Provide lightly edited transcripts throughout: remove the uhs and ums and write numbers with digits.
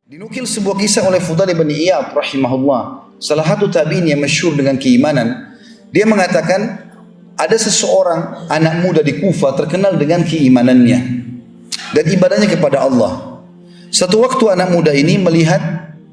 Dinukil sebuah kisah oleh Fudail bin Iyad rahimahullah, salah satu tabi'in yang masyhur dengan keimanan. Dia mengatakan ada seseorang anak muda di Kufa terkenal dengan keimanannya dan ibadahnya kepada Allah. Satu waktu anak muda ini melihat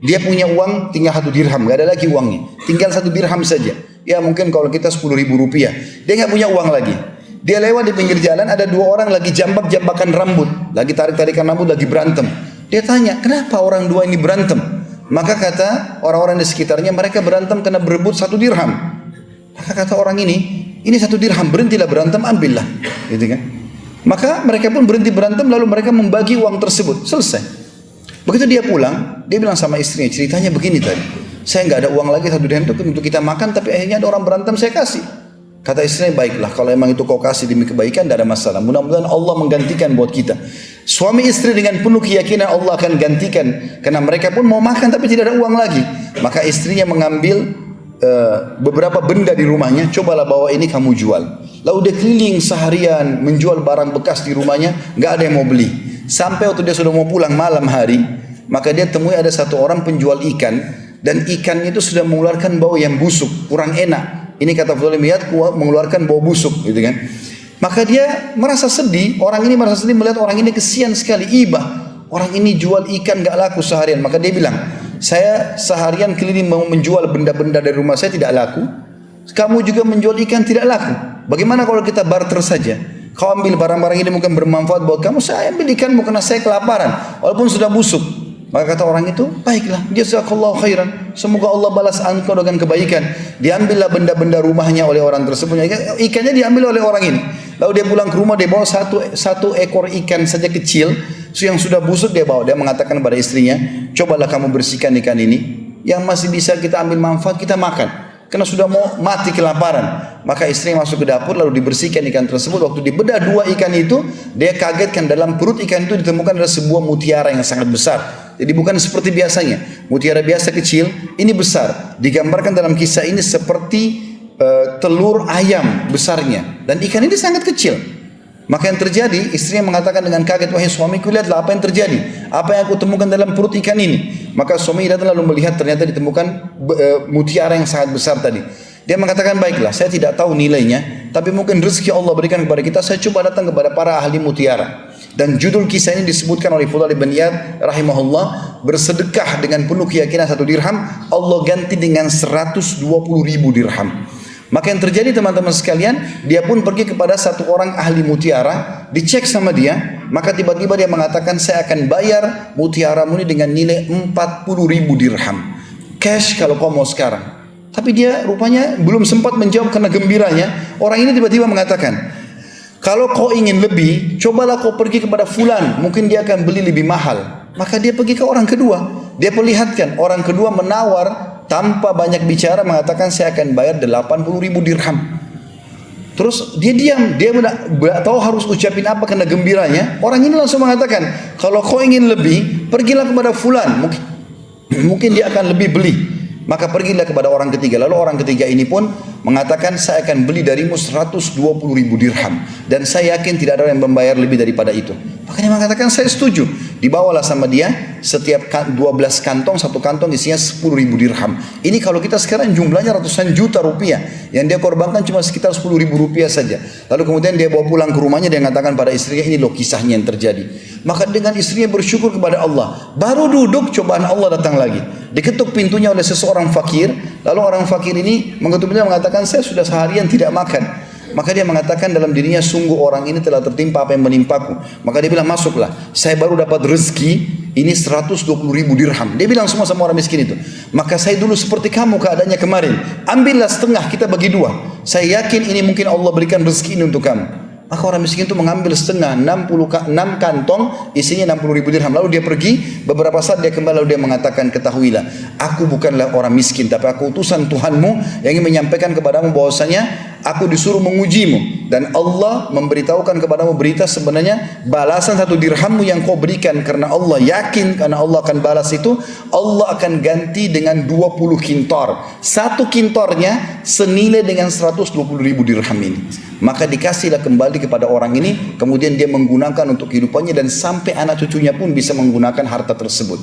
dia punya uang tinggal 1 dirham, gak ada lagi uangnya, tinggal 1 dirham saja. Ya mungkin kalau kita 10.000 rupiah, dia gak punya uang lagi. Dia lewat di pinggir jalan, ada 2 orang lagi jambak-jambakan rambut, lagi tarik-tarikan rambut, lagi berantem. Dia tanya, kenapa orang 2 ini berantem? Maka kata orang-orang di sekitarnya, mereka berantem karena berebut 1 dirham. Maka kata orang ini 1 dirham, berhentilah berantem, ambillah. Gitu kan? Maka mereka pun berhenti berantem, lalu mereka membagi uang tersebut. Selesai. Begitu dia pulang, dia bilang sama istrinya, ceritanya begini tadi. Saya nggak ada uang lagi 1 dirham untuk kita makan, tapi akhirnya ada orang berantem, saya kasih. Kata istrinya, baiklah, kalau emang itu kau kasih demi kebaikan, tidak ada masalah. Mudah-mudahan Allah menggantikan buat kita. Suami istri dengan penuh keyakinan Allah akan gantikan, karena mereka pun mau makan tapi tidak ada uang lagi. Maka istrinya mengambil beberapa benda di rumahnya, cobalah bawa ini kamu jual. Lalu dia keliling seharian menjual barang bekas di rumahnya, nggak ada yang mau beli. Sampai waktu dia sudah mau pulang malam hari, maka dia temui ada satu orang penjual ikan, dan ikannya itu sudah mengeluarkan bau yang busuk, kurang enak. Ini kata Fudail bin Iyad, mengeluarkan bau busuk, gitu kan? Maka dia merasa sedih, orang ini merasa sedih melihat orang ini kesian sekali, ibah. Orang ini jual ikan gak laku seharian. Maka dia bilang, saya seharian keliling mau menjual benda-benda dari rumah saya tidak laku. Kamu juga menjual ikan tidak laku. Bagaimana kalau kita barter saja? Kau ambil barang-barang ini mungkin bermanfaat buat kamu, saya ambil ikanmu karena saya kelaparan, walaupun sudah busuk. Maka kata orang itu, baiklah, jazakallahu khairan, semoga Allah balas engkau dengan kebaikan. Diambillah benda-benda rumahnya oleh orang tersebut, ikannya diambil oleh orang ini. Lalu dia pulang ke rumah, dia bawa satu ekor ikan saja kecil yang sudah busuk, dia bawa. Dia mengatakan kepada istrinya, cobalah kamu bersihkan ikan ini, yang masih bisa kita ambil manfaat, kita makan, karena sudah mau mati kelaparan. Maka istrinya masuk ke dapur, lalu dibersihkan ikan tersebut. Waktu dibedah 2 ikan itu, dia kagetkan dalam perut ikan itu ditemukan ada sebuah mutiara yang sangat besar. Jadi bukan seperti biasanya, mutiara biasa kecil, ini besar. Digambarkan dalam kisah ini seperti telur ayam besarnya, dan ikan ini sangat kecil. Maka yang terjadi, istrinya mengatakan dengan kaget, wahai suamiku, lihatlah apa yang terjadi, apa yang aku temukan dalam perut ikan ini. Maka suami datang lalu melihat, ternyata ditemukan mutiara yang sangat besar tadi. Dia mengatakan, baiklah, saya tidak tahu nilainya, tapi mungkin rezeki Allah berikan kepada kita, saya coba datang kepada para ahli mutiara. Dan judul kisah ini disebutkan oleh Fudail bin Iyad rahimahullah, bersedekah dengan penuh keyakinan 1 dirham, Allah ganti dengan 120.000 dirham. Maka yang terjadi teman-teman sekalian, dia pun pergi kepada satu orang ahli mutiara, dicek sama dia, maka tiba-tiba dia mengatakan, saya akan bayar mutiaramu ini dengan nilai 40.000 dirham. Cash kalau kau mau sekarang. Tapi dia rupanya belum sempat menjawab karena gembiranya, orang ini tiba-tiba mengatakan, kalau kau ingin lebih, cobalah kau pergi kepada fulan, mungkin dia akan beli lebih mahal. Maka dia pergi ke orang kedua, dia perlihatkan, orang kedua menawar tanpa banyak bicara, mengatakan saya akan bayar 80.000 dirham. Terus dia diam, dia tidak tahu harus ucapin apa karena gembiranya. Orang ini langsung mengatakan, kalau kau ingin lebih, pergilah kepada fulan, mungkin dia akan lebih beli. Maka pergilah kepada orang ketiga. Lalu orang ketiga ini pun mengatakan, saya akan beli darimu 120.000 dirham, dan saya yakin tidak ada yang membayar lebih daripada itu. Maka dia mengatakan, saya setuju. Dibawalah sama dia setiap 12 kantong, satu kantong isinya 10.000 dirham. Ini kalau kita sekarang jumlahnya ratusan juta rupiah. Yang dia korbankan cuma sekitar 10.000 rupiah saja. Lalu kemudian dia bawa pulang ke rumahnya, dia mengatakan pada istrinya, ini loh kisahnya yang terjadi. Maka dengan istrinya bersyukur kepada Allah. Baru duduk, cobaan Allah datang lagi. Diketuk pintunya oleh seseorang fakir. Lalu orang fakir ini mengetuk pintunya, mengatakan, saya sudah seharian tidak makan. Maka dia mengatakan dalam dirinya, sungguh orang ini telah tertimpa apa yang menimpaku. Maka dia bilang, masuklah, saya baru dapat rezeki ini 120.000 dirham. Dia bilang semua sama orang miskin itu, maka saya dulu seperti kamu keadaannya kemarin, ambillah setengah, kita bagi 2. Saya yakin ini mungkin Allah berikan rezeki ini untuk kamu. Maka orang miskin itu mengambil setengah, 6 kantong isinya 60.000 dirham. Lalu dia pergi, beberapa saat dia kembali, lalu dia mengatakan, ketahuilah, aku bukanlah orang miskin, tapi aku utusan Tuhanmu yang ingin menyampaikan kepadamu bahwasanya aku disuruh mengujimu, dan Allah memberitahukan kepadamu berita, sebenarnya balasan 1 dirhammu yang kau berikan karena Allah yakin karena Allah akan balas itu, Allah akan ganti dengan 20 kintor. 1 kintornya senilai dengan 120.000 dirham ini. Maka dikasihlah kembali kepada orang ini, kemudian dia menggunakan untuk kehidupannya, dan sampai anak cucunya pun bisa menggunakan harta tersebut.